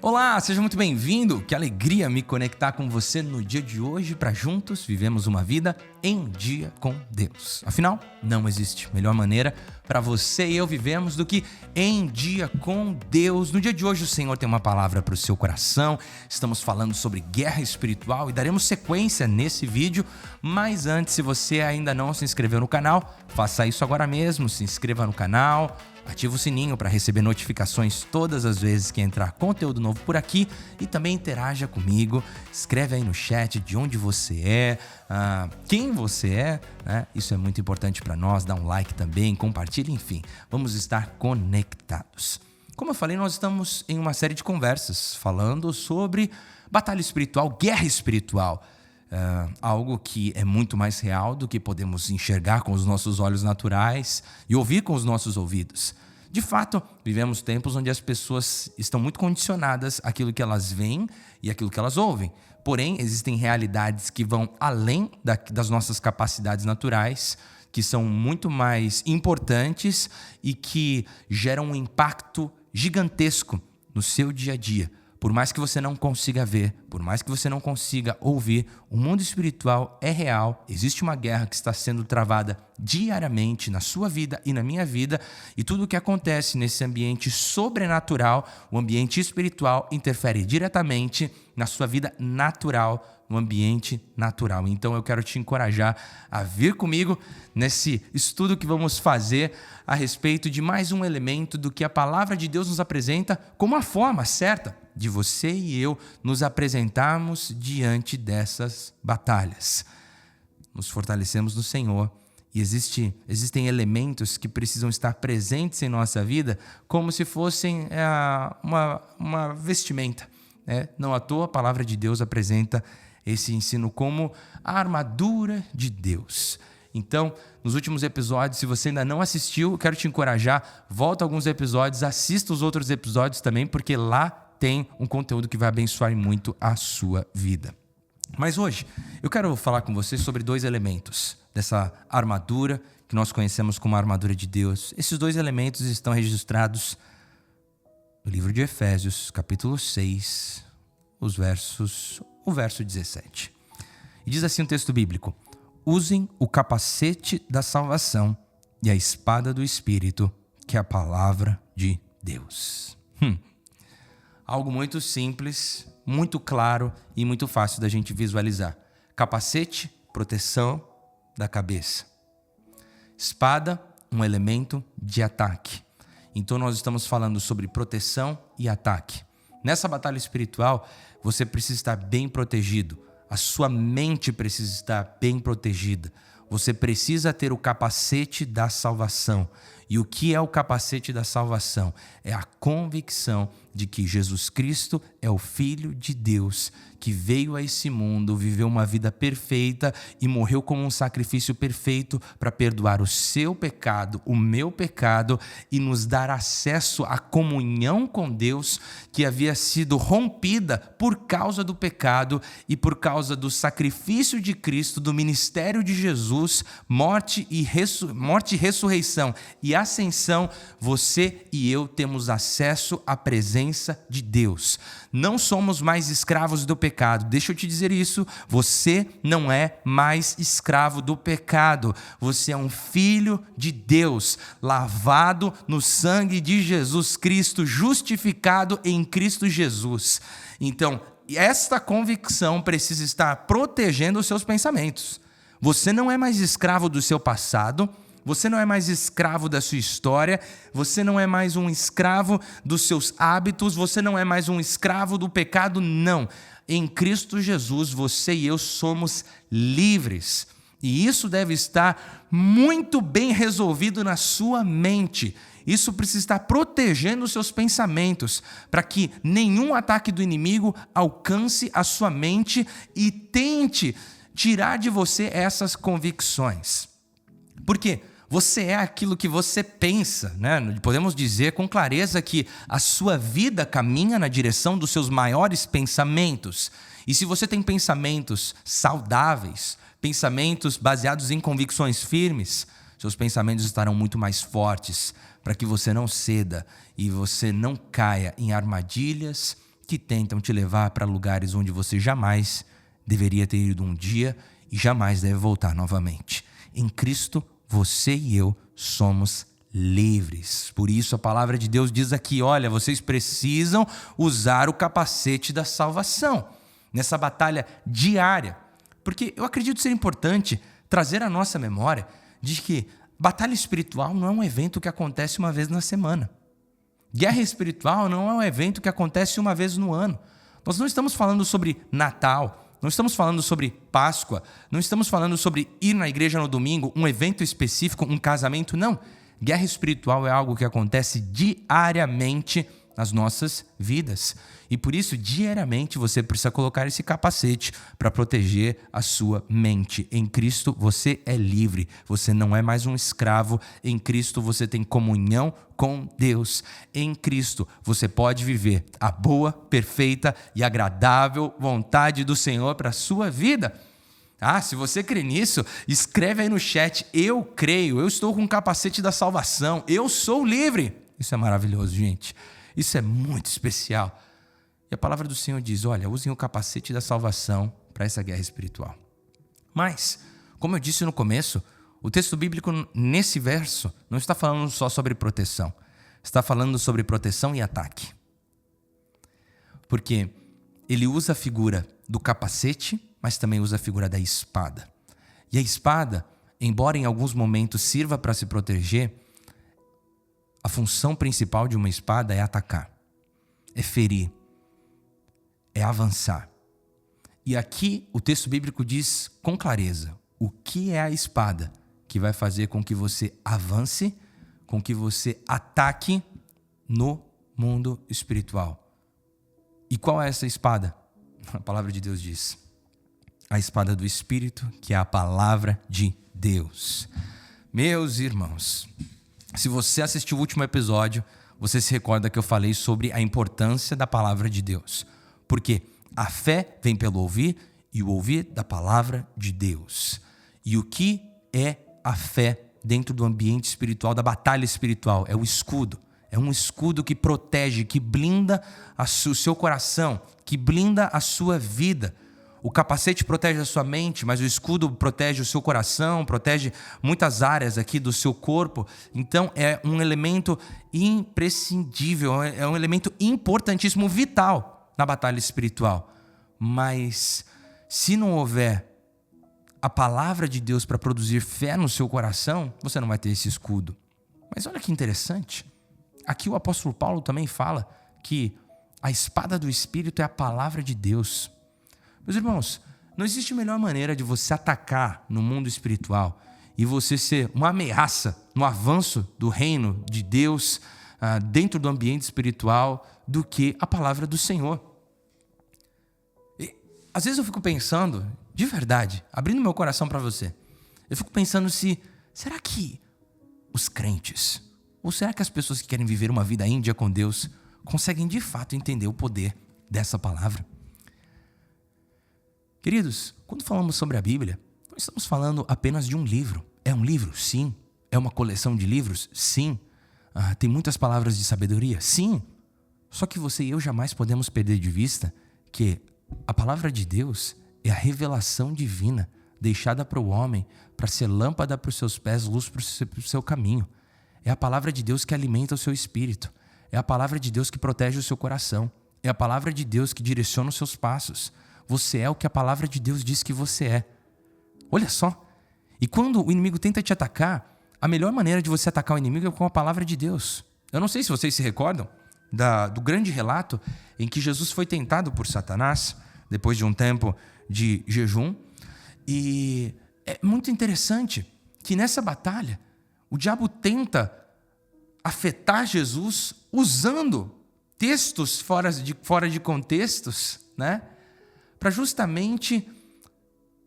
Olá, seja muito bem-vindo. Que alegria me conectar com você no dia de hoje para juntos vivemos uma vida em dia com Deus. Afinal, não existe melhor maneira para você e eu vivermos do que em dia com Deus. No dia de hoje o Senhor tem uma palavra para o seu coração. Estamos falando sobre guerra espiritual e daremos sequência nesse vídeo. Mas antes, se você ainda não se inscreveu no canal, faça isso agora mesmo. Se inscreva no canal. Ativa o sininho para receber notificações todas as vezes que entrar conteúdo novo por aqui e também interaja comigo. Escreve aí no chat de onde você é, quem você é, né? Isso é muito importante para nós. Dá um like também, compartilha, enfim. Vamos estar conectados. Como eu falei, nós estamos em uma série de conversas falando sobre batalha espiritual, guerra espiritual. Algo que é muito mais real do que podemos enxergar com os nossos olhos naturais e ouvir com os nossos ouvidos. De fato, vivemos tempos onde as pessoas estão muito condicionadas àquilo que elas veem e àquilo que elas ouvem. Porém, existem realidades que vão além das nossas capacidades naturais, que são muito mais importantes e que geram um impacto gigantesco no seu dia a dia. Por mais que você não consiga ver, por mais que você não consiga ouvir, o mundo espiritual é real. Existe uma guerra que está sendo travada diariamente na sua vida e na minha vida. E tudo o que acontece nesse ambiente sobrenatural, o ambiente espiritual, interfere diretamente na sua vida natural, no ambiente natural. Então eu quero te encorajar a vir comigo nesse estudo que vamos fazer a respeito de mais um elemento do que a palavra de Deus nos apresenta como a forma certa de você e eu nos apresentarmos diante dessas batalhas. Nos fortalecemos no Senhor e existem elementos que precisam estar presentes em nossa vida como se fossem uma vestimenta. Não à toa a palavra de Deus apresenta esse ensino como a armadura de Deus. Então, nos últimos episódios, se você ainda não assistiu, eu quero te encorajar, volta alguns episódios, assista os outros episódios também, porque lá tem um conteúdo que vai abençoar muito a sua vida. Mas hoje, eu quero falar com você sobre dois elementos dessa armadura que nós conhecemos como a armadura de Deus. Esses dois elementos estão registrados no livro de Efésios, capítulo 6, o verso 17. E diz assim o texto bíblico: usem o capacete da salvação e a espada do Espírito, que é a palavra de Deus. Algo muito simples, muito claro e muito fácil da gente visualizar. Capacete, proteção da cabeça. Espada, um elemento de ataque. Então nós estamos falando sobre proteção e ataque. Nessa batalha espiritual, você precisa estar bem protegido. A sua mente precisa estar bem protegida. Você precisa ter o capacete da salvação. E o que é o capacete da salvação? É a convicção de que Jesus Cristo é o Filho de Deus, que veio a esse mundo, viveu uma vida perfeita e morreu como um sacrifício perfeito para perdoar o seu pecado, o meu pecado, e nos dar acesso à comunhão com Deus que havia sido rompida por causa do pecado e por causa do sacrifício de Cristo, do ministério de Jesus, morte e ressurreição e ascensão. Você e eu temos acesso à presença de Deus. Não somos mais escravos do pecado. Deixa eu te dizer isso. Você não é mais escravo do pecado. Você é um filho de Deus, lavado no sangue de Jesus Cristo, justificado em Cristo Jesus. Então, esta convicção precisa estar protegendo os seus pensamentos. Você não é mais escravo do seu passado. Você não é mais escravo da sua história, você não é mais um escravo dos seus hábitos, você não é mais um escravo do pecado, não. Em Cristo Jesus, você e eu somos livres. E isso deve estar muito bem resolvido na sua mente. Isso precisa estar protegendo os seus pensamentos, para que nenhum ataque do inimigo alcance a sua mente e tente tirar de você essas convicções. Por quê? Você é aquilo que você pensa, né? Podemos dizer com clareza que a sua vida caminha na direção dos seus maiores pensamentos. E se você tem pensamentos saudáveis, pensamentos baseados em convicções firmes, seus pensamentos estarão muito mais fortes para que você não ceda e você não caia em armadilhas que tentam te levar para lugares onde você jamais deveria ter ido um dia e jamais deve voltar novamente. Em Cristo, você e eu somos livres. Por isso a palavra de Deus diz aqui, olha, vocês precisam usar o capacete da salvação nessa batalha diária. Porque eu acredito ser importante trazer à nossa memória de que batalha espiritual não é um evento que acontece uma vez na semana. Guerra espiritual não é um evento que acontece uma vez no ano. Nós não estamos falando sobre Natal, não estamos falando sobre Páscoa, não estamos falando sobre ir na igreja no domingo, um evento específico, um casamento, não. Guerra espiritual é algo que acontece diariamente nas nossas vidas. E por isso, diariamente, você precisa colocar esse capacete para proteger a sua mente. Em Cristo, você é livre. Você não é mais um escravo. Em Cristo, você tem comunhão com Deus. Em Cristo, você pode viver a boa, perfeita e agradável vontade do Senhor para a sua vida. Se você crê nisso, escreve aí no chat, eu creio, eu estou com o capacete da salvação, eu sou livre. Isso é maravilhoso, gente. Isso é muito especial. E a palavra do Senhor diz, olha, usem o capacete da salvação para essa guerra espiritual. Mas, como eu disse no começo, o texto bíblico nesse verso não está falando só sobre proteção. Está falando sobre proteção e ataque. Porque ele usa a figura do capacete, mas também usa a figura da espada. E a espada, embora em alguns momentos sirva para se proteger, a função principal de uma espada é atacar, é ferir, é avançar. E aqui o texto bíblico diz com clareza o que é a espada que vai fazer com que você avance, com que você ataque no mundo espiritual. E qual é essa espada? A palavra de Deus diz: a espada do Espírito, que é a palavra de Deus. Meus irmãos, se você assistiu o último episódio, você se recorda que eu falei sobre a importância da palavra de Deus. Porque a fé vem pelo ouvir e o ouvir da palavra de Deus. E o que é a fé dentro do ambiente espiritual, da batalha espiritual? É o escudo. É um escudo que protege, que blinda o seu coração, que blinda a sua vida. O capacete protege a sua mente, mas o escudo protege o seu coração, protege muitas áreas aqui do seu corpo. Então é um elemento imprescindível, é um elemento importantíssimo, vital na batalha espiritual. Mas se não houver a palavra de Deus para produzir fé no seu coração, você não vai ter esse escudo. Mas olha que interessante. Aqui o apóstolo Paulo também fala que a espada do Espírito é a palavra de Deus. Meus irmãos, não existe melhor maneira de você atacar no mundo espiritual e você ser uma ameaça no avanço do reino de Deus dentro do ambiente espiritual do que a palavra do Senhor. E, às vezes eu fico pensando, de verdade, abrindo meu coração para você, eu fico pensando será que os crentes, ou será que as pessoas que querem viver uma vida índia com Deus conseguem de fato entender o poder dessa palavra? Queridos, quando falamos sobre a Bíblia, não estamos falando apenas de um livro. É um livro? Sim. É uma coleção de livros? Sim. Tem muitas palavras de sabedoria? Sim. Só que você e eu jamais podemos perder de vista que a palavra de Deus é a revelação divina deixada para o homem para ser lâmpada para os seus pés, luz para o seu caminho. É a palavra de Deus que alimenta o seu espírito. É a palavra de Deus que protege o seu coração. É a palavra de Deus que direciona os seus passos. Você é o que a palavra de Deus diz que você é. Olha só. E quando o inimigo tenta te atacar, a melhor maneira de você atacar o inimigo é com a palavra de Deus. Eu não sei se vocês se recordam do grande relato em que Jesus foi tentado por Satanás, depois de um tempo de jejum. E é muito interessante que nessa batalha, o diabo tenta afetar Jesus usando textos fora de contextos, né? Para justamente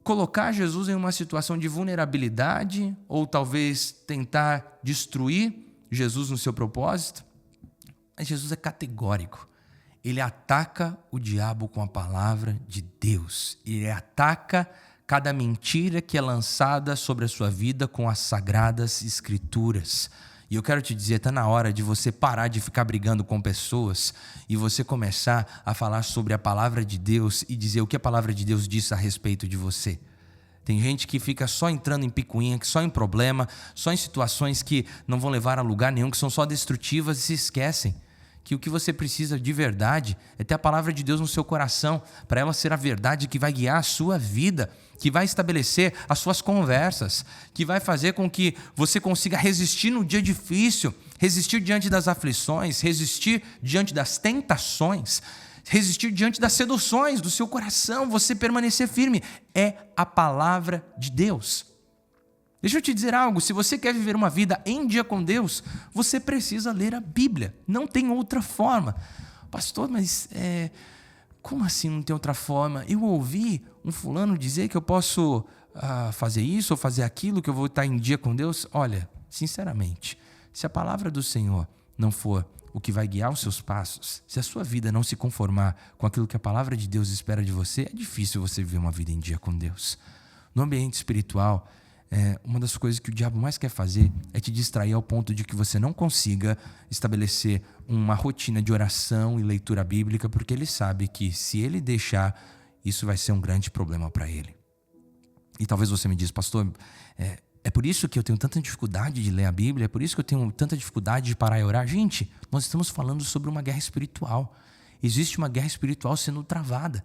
colocar Jesus em uma situação de vulnerabilidade ou talvez tentar destruir Jesus no seu propósito. Mas Jesus é categórico. Ele ataca o diabo com a palavra de Deus. Ele ataca cada mentira que é lançada sobre a sua vida com as sagradas escrituras. E eu quero te dizer, está na hora de você parar de ficar brigando com pessoas e você começar a falar sobre a palavra de Deus e dizer o que a palavra de Deus diz a respeito de você. Tem gente que fica só entrando em picuinha, só em problema, só em situações que não vão levar a lugar nenhum, que são só destrutivas e se esquecem que o que você precisa de verdade é ter a palavra de Deus no seu coração, para ela ser a verdade que vai guiar a sua vida, que vai estabelecer as suas conversas, que vai fazer com que você consiga resistir no dia difícil, resistir diante das aflições, resistir diante das tentações, resistir diante das seduções do seu coração, você permanecer firme. É a palavra de Deus. Deixa eu te dizer algo, se você quer viver uma vida em dia com Deus, você precisa ler a Bíblia, não tem outra forma. Pastor, mas como assim não tem outra forma? Eu ouvi um fulano dizer que eu posso fazer isso ou fazer aquilo, que eu vou estar em dia com Deus. Olha, sinceramente, se a palavra do Senhor não for o que vai guiar os seus passos, se a sua vida não se conformar com aquilo que a palavra de Deus espera de você, é difícil você viver uma vida em dia com Deus. No ambiente espiritual, uma das coisas que o diabo mais quer fazer é te distrair ao ponto de que você não consiga estabelecer uma rotina de oração e leitura bíblica, porque ele sabe que se ele deixar, isso vai ser um grande problema para ele. E talvez você me diz, pastor, é por isso que eu tenho tanta dificuldade de ler a Bíblia, é por isso que eu tenho tanta dificuldade de parar e orar. Gente, nós estamos falando sobre uma guerra espiritual. Existe uma guerra espiritual sendo travada.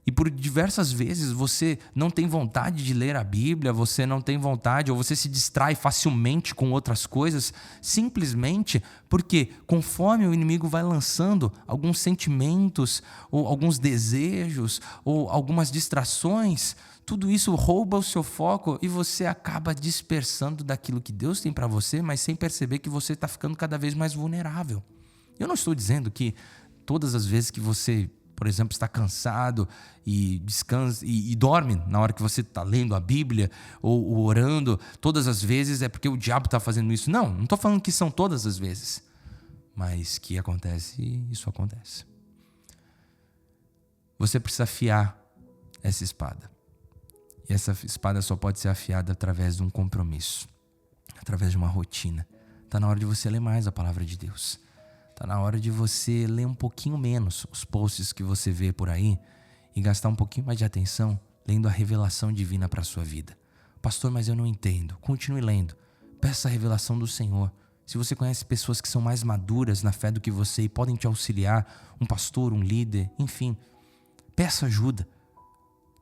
E por diversas vezes você não tem vontade de ler a Bíblia, você não tem vontade, ou você se distrai facilmente com outras coisas, simplesmente porque conforme o inimigo vai lançando alguns sentimentos, ou alguns desejos, ou algumas distrações, tudo isso rouba o seu foco e você acaba dispersando daquilo que Deus tem para você, mas sem perceber que você está ficando cada vez mais vulnerável. Eu não estou dizendo que todas as vezes que você, por exemplo, está cansado e descansa e dorme na hora que você está lendo a Bíblia ou orando, todas as vezes é porque o diabo está fazendo isso. Não estou falando que são todas as vezes, mas que acontece, isso acontece. Você precisa afiar essa espada. E essa espada só pode ser afiada através de um compromisso, através de uma rotina. Está na hora de você ler mais a palavra de Deus. Está na hora de você ler um pouquinho menos os posts que você vê por aí e gastar um pouquinho mais de atenção lendo a revelação divina para a sua vida. Pastor, mas eu não entendo. Continue lendo. Peça a revelação do Senhor. Se você conhece pessoas que são mais maduras na fé do que você e podem te auxiliar, um pastor, um líder, enfim, peça ajuda.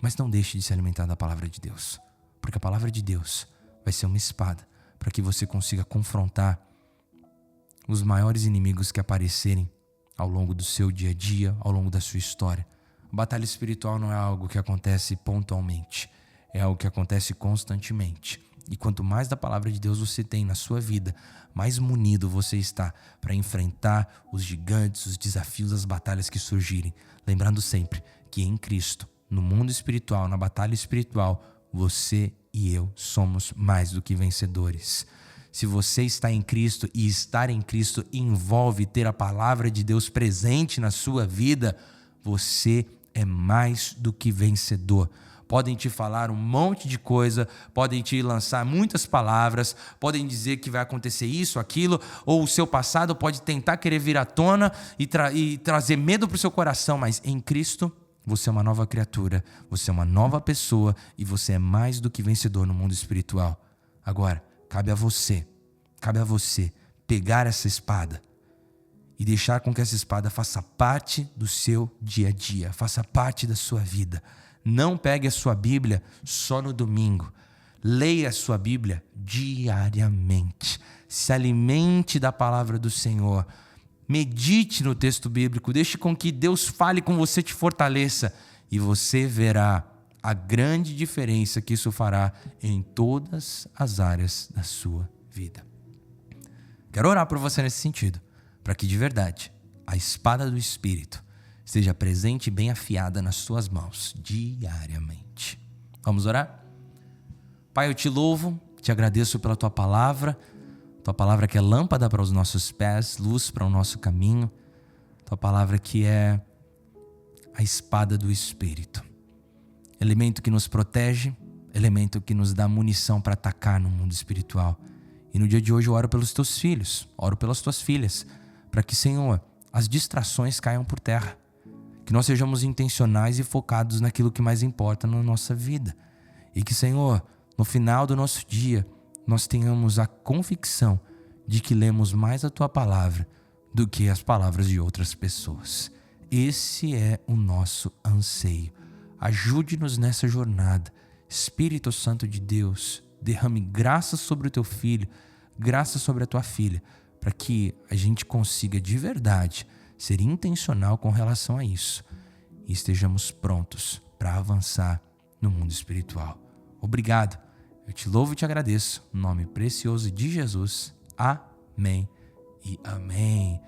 Mas não deixe de se alimentar da palavra de Deus. Porque a palavra de Deus vai ser uma espada para que você consiga confrontar os maiores inimigos que aparecerem ao longo do seu dia a dia, ao longo da sua história. A batalha espiritual não é algo que acontece pontualmente, é algo que acontece constantemente. E quanto mais da palavra de Deus você tem na sua vida, mais munido você está para enfrentar os gigantes, os desafios, as batalhas que surgirem. Lembrando sempre que em Cristo, no mundo espiritual, na batalha espiritual, você e eu somos mais do que vencedores. Se você está em Cristo e estar em Cristo envolve ter a palavra de Deus presente na sua vida, você é mais do que vencedor. Podem te falar um monte de coisa, podem te lançar muitas palavras, podem dizer que vai acontecer isso, aquilo, ou o seu passado pode tentar querer vir à tona e trazer medo para o seu coração, mas em Cristo você é uma nova criatura, você é uma nova pessoa e você é mais do que vencedor no mundo espiritual. Agora, cabe a você pegar essa espada e deixar com que essa espada faça parte do seu dia a dia, faça parte da sua vida. Não pegue a sua Bíblia só no domingo. Leia a sua Bíblia diariamente. Se alimente da palavra do Senhor. Medite no texto bíblico. Deixe com que Deus fale com você, te fortaleça. E você verá a grande diferença que isso fará em todas as áreas da sua vida. Quero orar por você nesse sentido, para que de verdade a espada do Espírito esteja presente e bem afiada nas suas mãos diariamente. Vamos orar? Pai, eu te louvo, te agradeço pela tua palavra que é lâmpada para os nossos pés, luz para o nosso caminho, tua palavra que é a espada do Espírito, elemento que nos protege, elemento que nos dá munição para atacar no mundo espiritual. E no dia de hoje eu oro pelos teus filhos, oro pelas tuas filhas, para que, Senhor, as distrações caiam por terra. Que nós sejamos intencionais e focados naquilo que mais importa na nossa vida. E que, Senhor, no final do nosso dia, nós tenhamos a convicção de que lemos mais a Tua palavra do que as palavras de outras pessoas. Esse é o nosso anseio. Ajude-nos nessa jornada. Espírito Santo de Deus, derrame graça sobre o Teu filho, graça sobre a Tua filha, para que a gente consiga de verdade ser intencional com relação a isso e estejamos prontos para avançar no mundo espiritual. Obrigado. Eu te louvo e te agradeço. No nome precioso de Jesus. Amém e amém.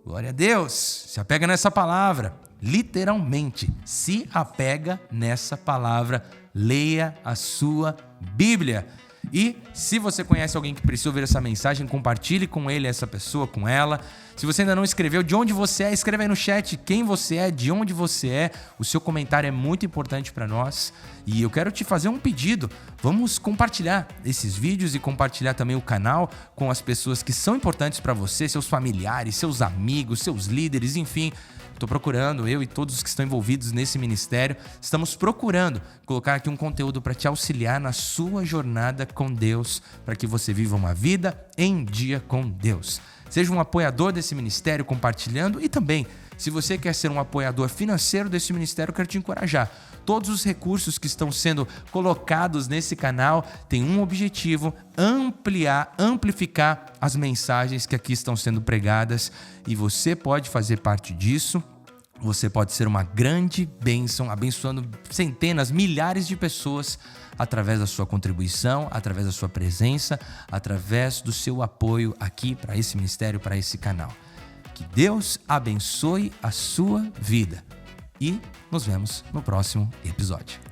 Glória a Deus. Se apega nessa palavra. Literalmente, se apega nessa palavra. Leia a sua Bíblia. E se você conhece alguém que precisa ouvir essa mensagem, compartilhe com ele, essa pessoa, com ela. Se você ainda não escreveu de onde você é, escreva aí no chat quem você é, de onde você é. O seu comentário é muito importante para nós. E eu quero te fazer um pedido. Vamos compartilhar esses vídeos e compartilhar também o canal com as pessoas que são importantes para você, seus familiares, seus amigos, seus líderes, enfim. Estou procurando, eu e todos os que estão envolvidos nesse ministério, estamos procurando colocar aqui um conteúdo para te auxiliar na sua jornada com Deus, para que você viva uma vida em dia com Deus. Seja um apoiador desse ministério compartilhando e também, se você quer ser um apoiador financeiro desse ministério, eu quero te encorajar. Todos os recursos que estão sendo colocados nesse canal têm um objetivo: amplificar as mensagens que aqui estão sendo pregadas, e você pode fazer parte disso. Você pode ser uma grande bênção, abençoando centenas, milhares de pessoas através da sua contribuição, através da sua presença, através do seu apoio aqui para esse ministério, para esse canal. Que Deus abençoe a sua vida e nos vemos no próximo episódio.